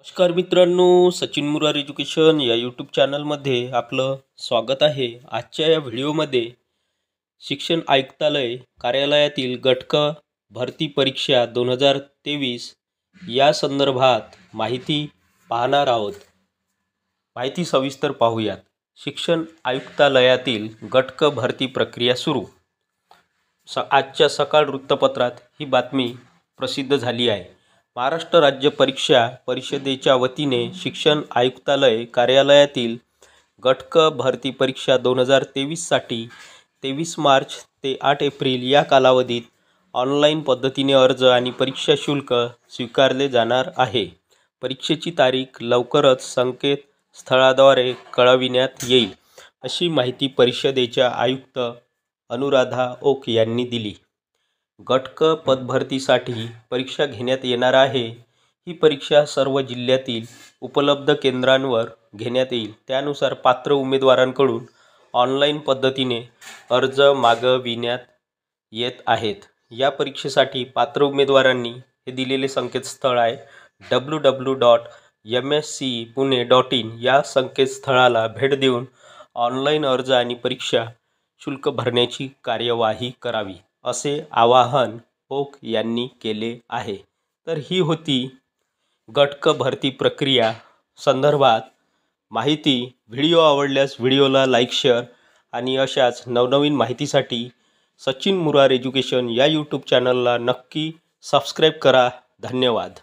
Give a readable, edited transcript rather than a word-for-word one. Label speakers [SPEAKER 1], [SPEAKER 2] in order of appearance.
[SPEAKER 1] नमस्कार मित्रांनो, सचिन मुरार एज्युकेशन या यूट्यूब चॅनलमध्ये आपलं स्वागत आहे। आजच्या या व्हिडिओमध्ये शिक्षण आयुक्तालय कार्यालयातील गट क भरती परीक्षा 2023 या संदर्भात माहिती पाहणार आहोत। माहिती सविस्तर पाहूयात। शिक्षण आयुक्तालयातील गट क भरती प्रक्रिया सुरू। आजच्या सकाळ वृत्तपत्रात ही बातमी प्रसिद्ध झाली आहे। महाराष्ट्र राज्य परीक्षा परिषदेच्या वतीने शिक्षण आयुक्तालय कार्यालयातील गट क भरती परीक्षा 2023 साठी 23 मार्च ते 8 एप्रिल या कालावधीत ऑनलाईन पद्धतीने अर्ज आणि परीक्षा शुल्क स्वीकारले जाणार आहे। परीक्षेची तारीख लवकरच संकेतस्थळाद्वारे कळविण्यात येईल, अशी माहिती परिषदेच्या आयुक्त अनुराधा ओक यांनी दिली। गट क पदभरतीसाठी परीक्षा घेण्यात येणार आहे। ही परीक्षा सर्व जिल्ह्यातील उपलब्ध केंद्रांवर घेण्यात येईल। त्यानुसार पात्र उमेदवारांकडून ऑनलाईन पद्धतीने अर्ज मागविण्यात येत आहेत। या परीक्षेसाठी पात्र उमेदवारांनी हे दिलेले संकेतस्थळ आहे www.mscepune.in या संकेतस्थळाला भेट देऊन ऑनलाईन अर्ज आणि परीक्षा शुल्क भरण्याची कार्यवाही करावी, असे आवाहन ओक यांनी केले आहे। तर ही होती गट क भरती प्रक्रिया संदर्भात माहिती। व्हिडिओ आवडल्यास व्हिडिओला लाईक, शेअर आणि अशाच नवनवीन माहितीसाठी सचिन मुरार एज्युकेशन या यूट्यूब चॅनलला नक्की सबस्क्राईब करा। धन्यवाद।